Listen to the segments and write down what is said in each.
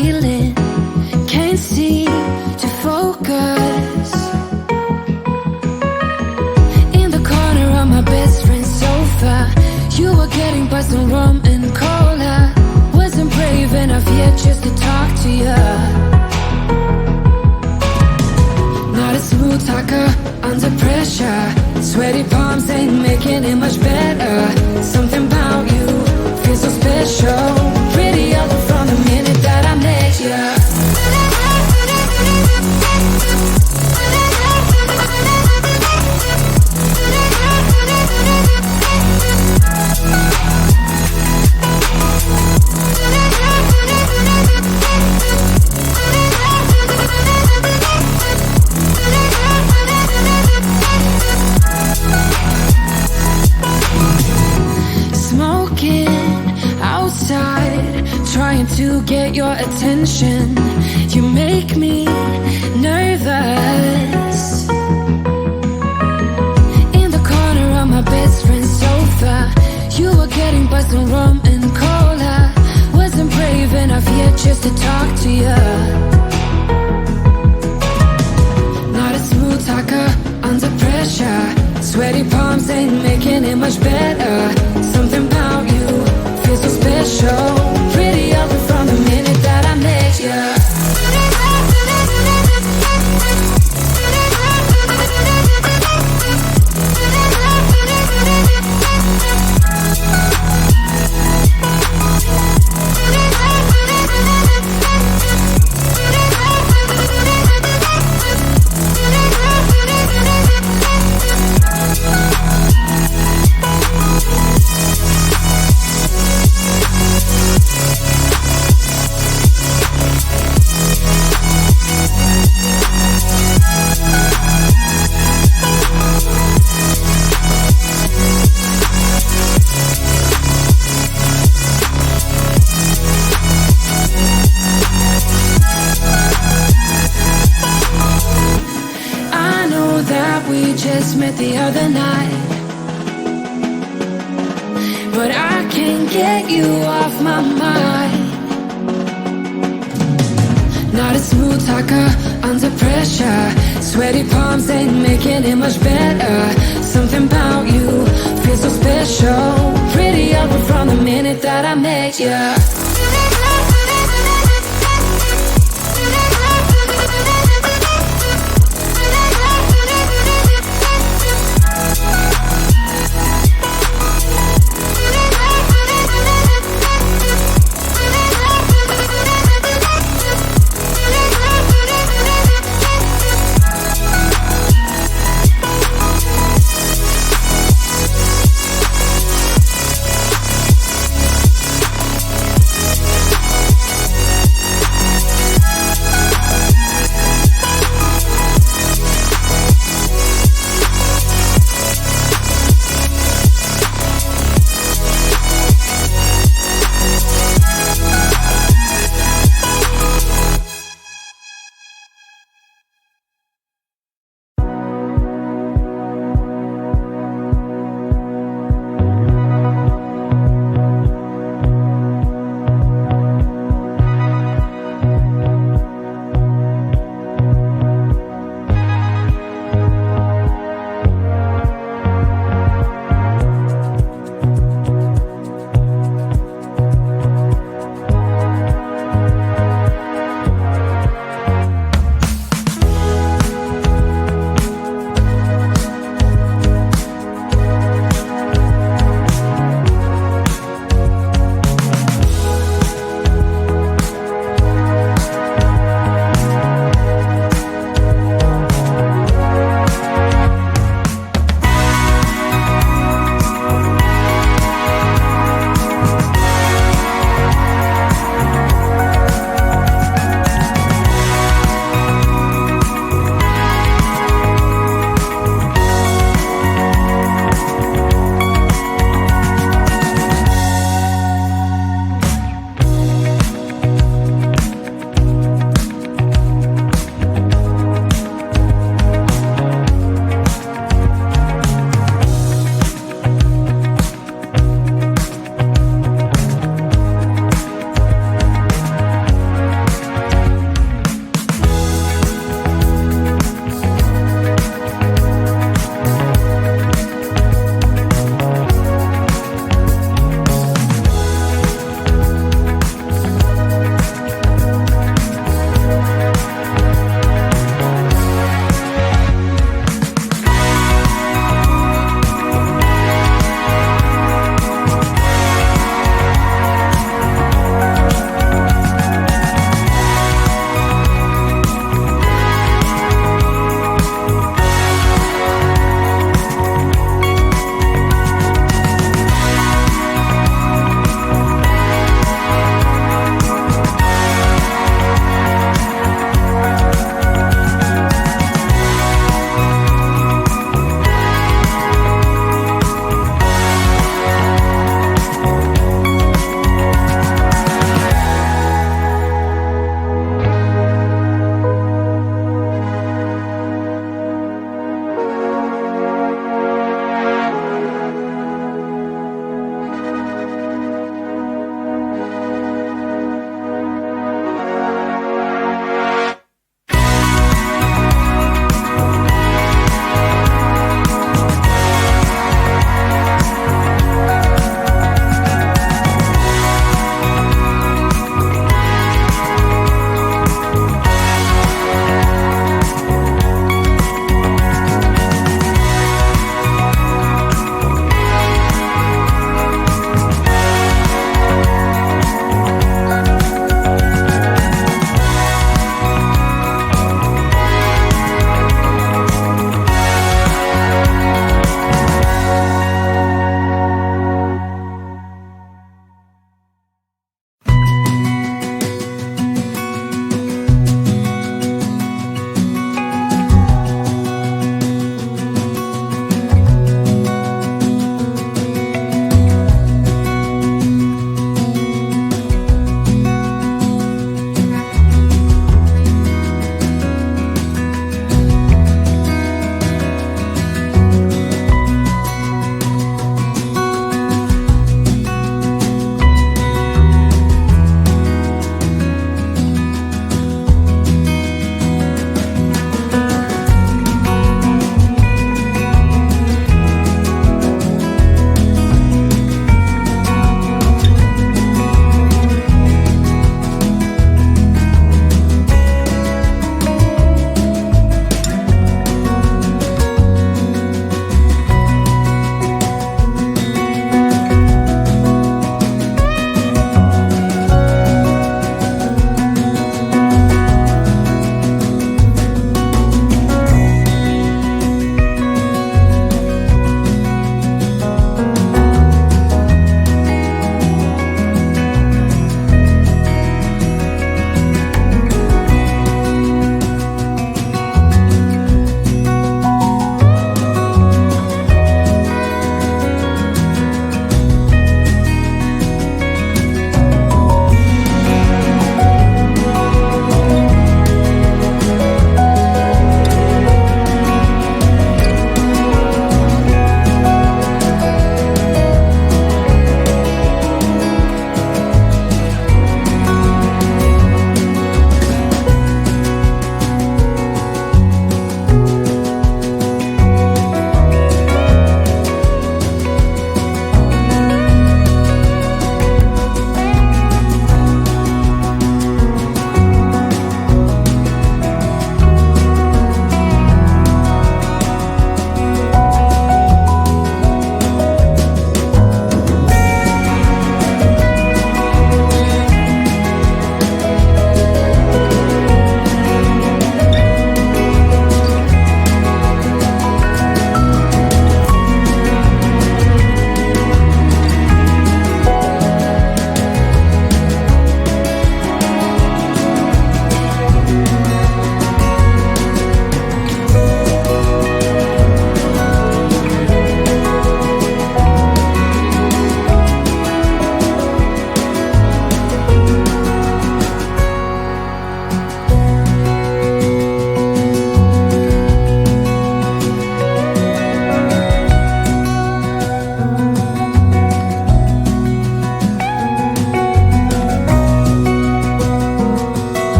feeling, can't seem to focus. In the corner of my best friend's sofa, you were getting by some rum and cola. Wasn't brave enough yet just to talk to you. Not a smooth talker under pressure. Sweaty palms ain't making it much better. Something about you feels so special. Pretty up from the minute that I met you. Trying to get your attention, you make me nervous. In the corner of my best friend's sofa, you were getting by some rum and cola. Wasn't brave enough yet just to talk to you. Not a smooth talker under pressure. Sweaty palms ain't making it much better. Something about you feels so special. Pretty up from the minute that I met you. Met the other night, but I can't get you off my mind. Not a smooth talker under pressure. Sweaty palms ain't making it much better. Something about you feels so special. Pretty up from the minute that I met you.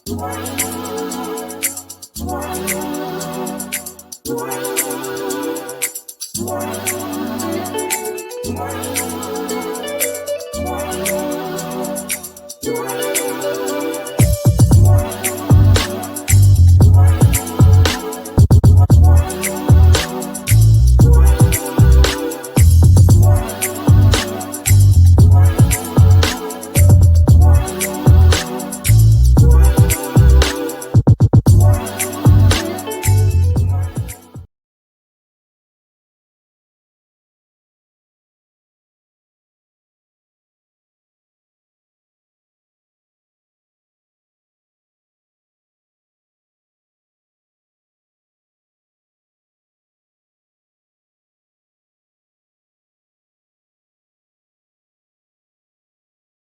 Bye.